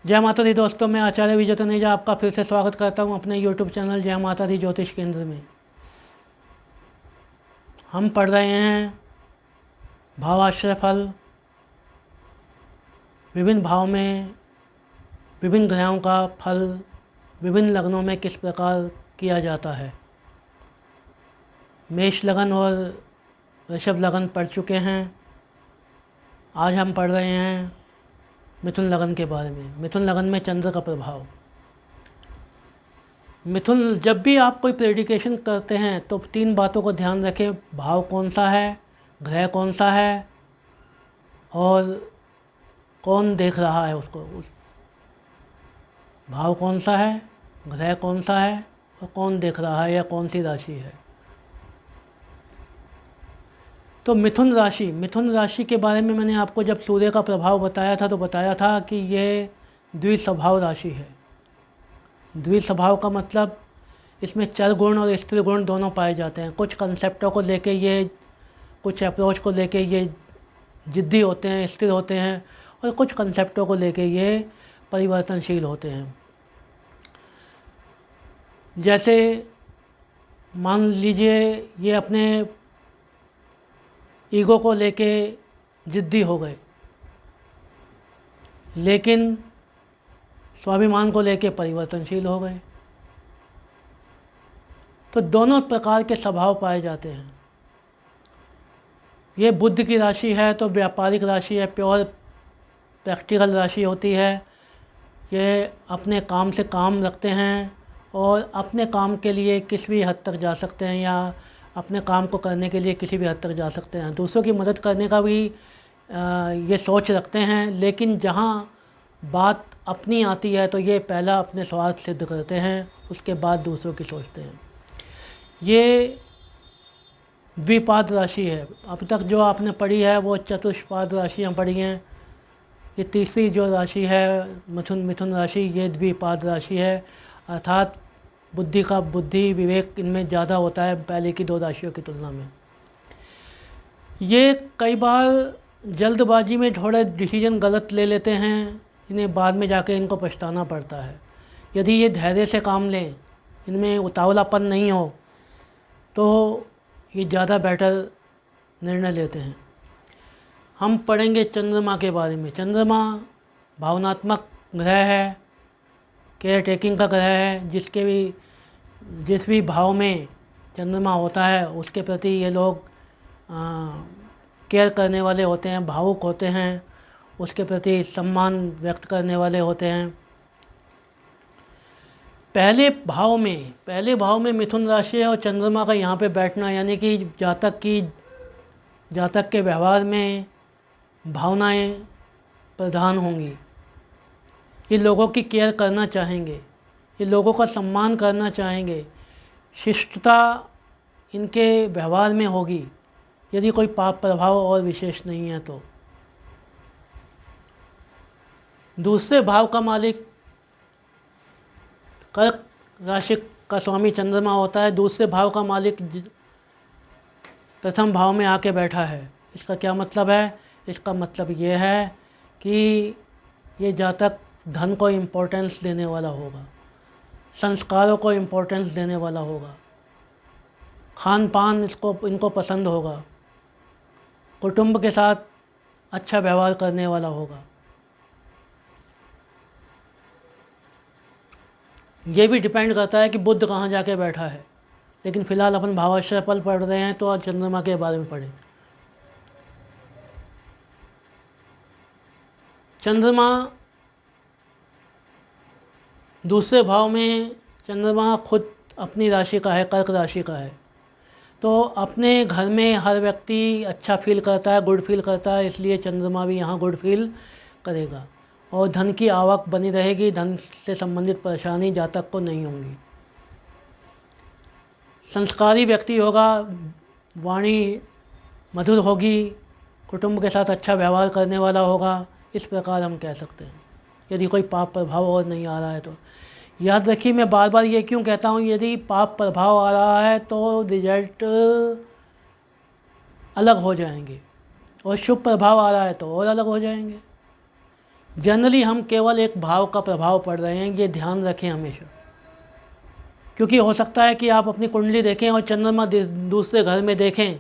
जय माता दी दोस्तों, मैं आचार्य विजय तनेजा आपका फिर से स्वागत करता हूं अपने यूट्यूब चैनल जय माता दी ज्योतिष केंद्र में। हम पढ़ रहे हैं भावाश्रय फल। विभिन्न भाव में विभिन्न ग्रहों का फल विभिन्न लग्नों में किस प्रकार किया जाता है। मेष लगन और वृषभ लगन पढ़ चुके हैं। आज हम पढ़ रहे हैं मिथुन लगन के बारे में। मिथुन लगन में चंद्र का प्रभाव। मिथुन, जब भी आप कोई प्रेडिकेशन करते हैं तो 3 बातों को ध्यान रखें। भाव कौन सा है, ग्रह कौन सा है और कौन देख रहा है उसको। भाव कौन सा है, ग्रह कौन सा है और कौन देख रहा है या कौन सी राशि है। तो मिथुन राशि के बारे में मैंने आपको जब सूर्य का प्रभाव बताया था तो बताया था कि ये द्विस्वभाव राशि है। द्विस्वभाव का मतलब इसमें चर गुण और स्थिर गुण दोनों पाए जाते हैं। कुछ कंसेप्टों को लेके ये, कुछ अप्रोच को लेके ये जिद्दी होते हैं, स्थिर होते हैं, और कुछ कंसेप्टों को लेके ये परिवर्तनशील होते हैं। जैसे मान लीजिए ये अपने ईगो को लेके जिद्दी हो गए, लेकिन स्वाभिमान को लेके परिवर्तनशील हो गए। तो दोनों प्रकार के स्वभाव पाए जाते हैं। ये बुध की राशि है तो व्यापारिक राशि है, प्योर प्रैक्टिकल राशि होती है। ये अपने काम से काम रखते हैं और अपने काम के लिए किसी भी हद तक जा सकते हैं या अपने काम को करने के लिए किसी भी हद तक जा सकते हैं। दूसरों की मदद करने का भी ये सोच रखते हैं, लेकिन जहाँ बात अपनी आती है तो ये पहला अपने स्वार्थ सिद्ध करते हैं, उसके बाद दूसरों की सोचते हैं। ये द्विपाद राशि है। अब तक जो आपने पढ़ी है वो चतुष्पाद राशियाँ पढ़ी हैं। ये तीसरी जो राशि है मिथुन राशि, ये द्विपाद राशि है। अर्थात बुद्धि विवेक इनमें ज़्यादा होता है पहले की 2 राशियों की तुलना में। ये कई बार जल्दबाजी में थोड़े डिसीजन गलत ले लेते हैं, इन्हें बाद में जाके इनको पछताना पड़ता है। यदि ये धैर्य से काम लें, इनमें उतावलापन नहीं हो, तो ये ज़्यादा बेटर निर्णय लेते हैं। हम पढ़ेंगे चंद्रमा के बारे में। चंद्रमा भावनात्मक ग्रह है, केयर टेकिंग का ग्रह है। जिस भी भाव में चंद्रमा होता है उसके प्रति ये लोग केयर करने वाले होते हैं, भावुक होते हैं, उसके प्रति सम्मान व्यक्त करने वाले होते हैं। पहले भाव में मिथुन राशि है और चंद्रमा का यहाँ पे बैठना, यानी कि जातक के व्यवहार में भावनाएं प्रधान होंगी। ये लोगों की केयर करना चाहेंगे, ये लोगों का सम्मान करना चाहेंगे, शिष्टता इनके व्यवहार में होगी, यदि कोई पाप प्रभाव और विशेष नहीं है तो। दूसरे भाव का मालिक कर्क राशि का स्वामी चंद्रमा होता है। दूसरे भाव का मालिक प्रथम भाव में आके बैठा है। इसका क्या मतलब है? इसका मतलब ये है कि ये जातक धन को इम्पोर्टेंस देने वाला होगा, संस्कारों को इम्पोर्टेंस देने वाला होगा, खान पान इनको पसंद होगा, कुटुंब के साथ अच्छा व्यवहार करने वाला होगा। ये भी डिपेंड करता है कि बुध कहाँ जाके बैठा है, लेकिन फ़िलहाल अपन भावाश्रय फल पढ़ रहे हैं तो आज चंद्रमा के बारे में पढ़ें। चंद्रमा दूसरे भाव में, चंद्रमा खुद अपनी राशि का है, कर्क राशि का है। तो अपने घर में हर व्यक्ति अच्छा फील करता है, गुड फील करता है, इसलिए चंद्रमा भी यहाँ गुड फील करेगा और धन की आवक बनी रहेगी। धन से संबंधित परेशानी जातक को नहीं होंगी। संस्कारी व्यक्ति होगा, वाणी मधुर होगी, कुटुंब के साथ अच्छा व्यवहार करने वाला होगा। इस प्रकार हम कह सकते हैं, यदि कोई पाप प्रभाव और नहीं आ रहा है तो। याद रखिए, मैं बार बार ये क्यों कहता हूँ, यदि पाप प्रभाव आ रहा है तो रिजल्ट अलग हो जाएंगे, और शुभ प्रभाव आ रहा है तो और अलग हो जाएंगे। जनरली हम केवल एक भाव का प्रभाव पड़ रहे हैं, ये ध्यान रखें हमेशा। क्योंकि हो सकता है कि आप अपनी कुंडली देखें और चंद्रमा दूसरे घर में देखें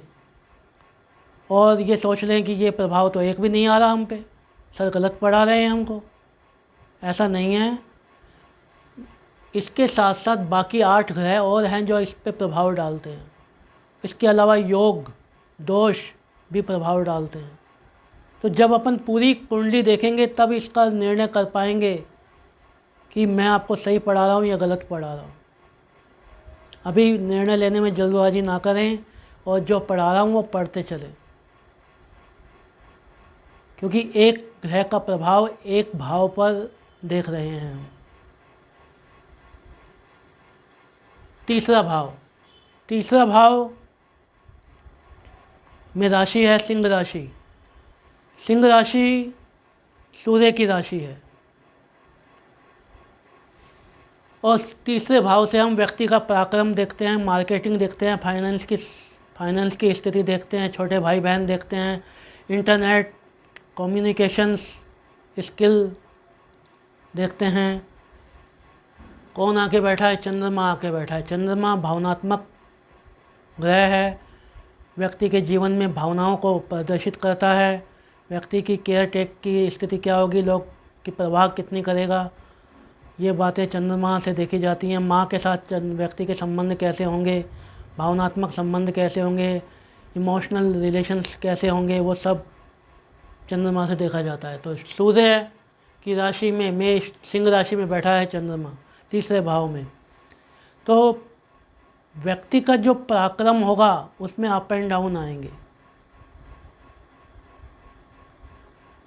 और ये सोच लें कि ये प्रभाव तो एक भी नहीं आ रहा हम पे, सर गलत पढ़ा रहे हैं हमको। ऐसा नहीं है। इसके साथ साथ बाकी 8 ग्रह और हैं जो इस पे प्रभाव डालते हैं। इसके अलावा योग दोष भी प्रभाव डालते हैं। तो जब अपन पूरी कुंडली देखेंगे तब इसका निर्णय कर पाएंगे कि मैं आपको सही पढ़ा रहा हूँ या गलत पढ़ा रहा हूँ। अभी निर्णय लेने में जल्दबाजी ना करें और जो पढ़ा रहा हूँ वो पढ़ते चलें, क्योंकि एक ग्रह का प्रभाव एक भाव पर देख रहे हैं हम। तीसरा भाव में राशि है सिंह राशि। सिंह राशि सूर्य की राशि है और तीसरे भाव से हम व्यक्ति का पराक्रम देखते हैं, मार्केटिंग देखते हैं, फाइनेंस की स्थिति देखते हैं, छोटे भाई बहन देखते हैं, इंटरनेट कम्युनिकेशंस स्किल देखते हैं। कौन आके बैठा है? चंद्रमा आके बैठा है। चंद्रमा भावनात्मक ग्रह है, व्यक्ति के जीवन में भावनाओं को प्रदर्शित करता है। व्यक्ति की केयर टेक की स्थिति क्या होगी, लोग की परवाह कितनी करेगा, ये बातें चंद्रमा से देखी जाती हैं। माँ के साथ व्यक्ति के संबंध कैसे होंगे, भावनात्मक संबंध कैसे होंगे, इमोशनल रिलेशंस कैसे होंगे, वो सब चंद्रमा से देखा जाता है। तो सूर्य की राशि में मेष सिंह राशि में बैठा है चंद्रमा तीसरे भाव में, तो व्यक्ति का जो पराक्रम होगा उसमें अप एंड डाउन आएंगे।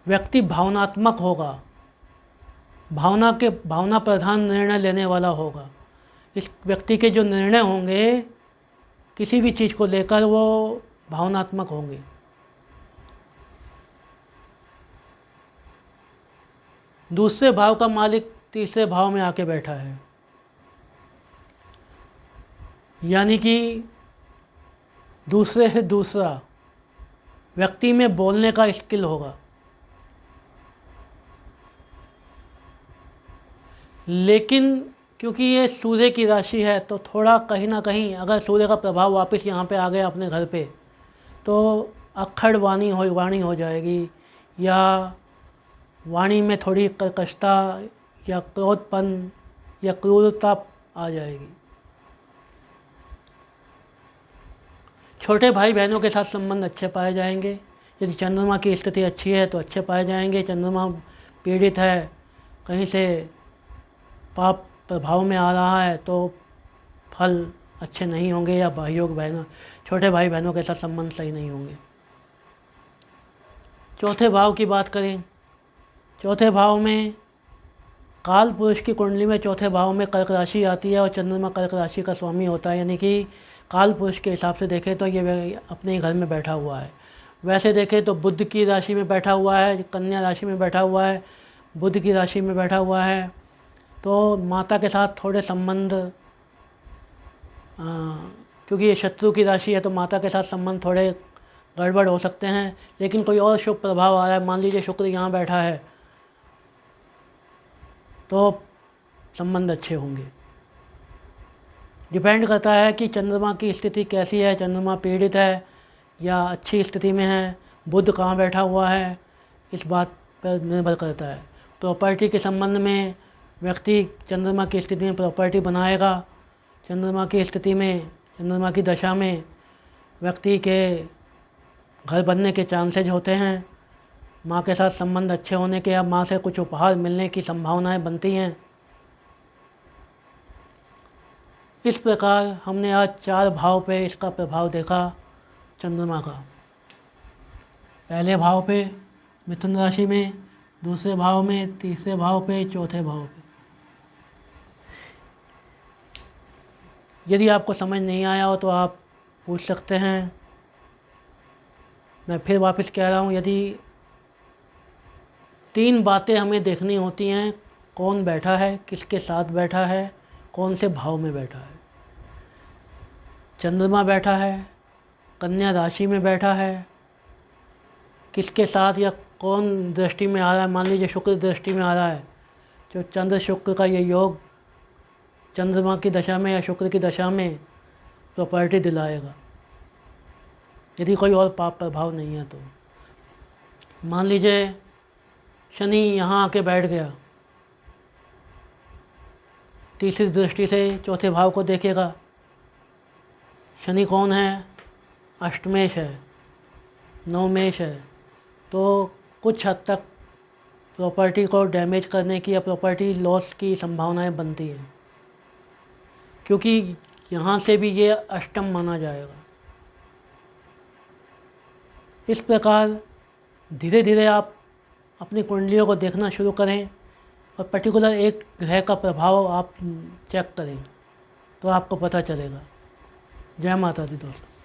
व्यक्ति भावनात्मक होगा, भावना प्रधान निर्णय लेने वाला होगा। इस व्यक्ति के जो निर्णय होंगे किसी भी चीज़ को लेकर वो भावनात्मक होंगे। दूसरे भाव का मालिक तीसरे भाव में आके बैठा है, यानी कि दूसरे से दूसरा व्यक्ति में बोलने का स्किल होगा। लेकिन क्योंकि ये सूर्य की राशि है तो थोड़ा कहीं ना कहीं अगर सूर्य का प्रभाव वापस यहाँ पे आ गया अपने घर पे तो अक्खड़ वाणी हो जाएगी, या वाणी में थोड़ी कर्कशता या क्रोधपन या क्रूरता आ जाएगी। छोटे भाई बहनों के साथ संबंध अच्छे पाए जाएंगे। यदि चंद्रमा की स्थिति अच्छी है तो अच्छे पाए जाएंगे। चंद्रमा पीड़ित है, कहीं से पाप प्रभाव में आ रहा है तो फल अच्छे नहीं होंगे, या छोटे भाई बहनों के साथ संबंध सही नहीं होंगे। चौथे भाव की बात करें, चौथे भाव में काल पुरुष की कुंडली में चौथे भाव में कर्क राशि आती है और चंद्रमा कर्क राशि का स्वामी होता है, यानी कि काल पुरुष के हिसाब से देखें तो ये अपने ही घर में बैठा हुआ है। वैसे देखें तो बुध की राशि में बैठा हुआ है, कन्या राशि में बैठा हुआ है, बुध की राशि में बैठा हुआ है, तो माता के साथ थोड़े संबंध, क्योंकि ये शत्रु की राशि है तो माता के साथ संबंध थोड़े गड़बड़ हो सकते हैं। लेकिन कोई और शुभ प्रभाव आ रहा है, मान लीजिए शुक्र यहाँ बैठा है तो संबंध अच्छे होंगे। डिपेंड करता है कि चंद्रमा की स्थिति कैसी है, चंद्रमा पीड़ित है या अच्छी स्थिति में है, बुध कहाँ बैठा हुआ है, इस बात पर निर्भर करता है। प्रॉपर्टी के संबंध में व्यक्ति चंद्रमा की स्थिति में प्रॉपर्टी बनाएगा। चंद्रमा की स्थिति में, चंद्रमा की दशा में व्यक्ति के घर बनने के चांसेज होते हैं। माँ के साथ संबंध अच्छे होने के या माँ से कुछ उपहार मिलने की संभावनाएं बनती हैं। इस प्रकार हमने आज 4 भाव पे इसका प्रभाव देखा चंद्रमा का। पहले भाव पे मिथुन राशि में, दूसरे भाव में, तीसरे भाव पे, चौथे भाव पे। यदि आपको समझ नहीं आया हो तो आप पूछ सकते हैं। मैं फिर वापस कह रहा हूँ, यदि 3 बातें हमें देखनी होती हैं, कौन बैठा है, किसके साथ बैठा है, कौन से भाव में बैठा है। चंद्रमा बैठा है, कन्या राशि में बैठा है, किसके साथ या कौन दृष्टि में आ रहा है, मान लीजिए शुक्र दृष्टि में आ रहा है, तो चंद्र शुक्र का ये योग चंद्रमा की दशा में या शुक्र की दशा में प्रॉपर्टी दिलाएगा, यदि कोई और पाप प्रभाव नहीं है तो। मान लीजिए शनि यहाँ आके बैठ गया, तीसरी दृष्टि से चौथे भाव को देखेगा। शनि कौन है? अष्टमेश है, नवमेश है, तो कुछ हद तक प्रॉपर्टी को डैमेज करने की या प्रॉपर्टी लॉस की संभावनाएं बनती हैं, क्योंकि यहाँ से भी ये अष्टम माना जाएगा। इस प्रकार धीरे धीरे आप अपनी कुंडलियों को देखना शुरू करें और पर्टिकुलर एक ग्रह का प्रभाव आप चेक करें तो आपको पता चलेगा। जय माता दी दोस्तों।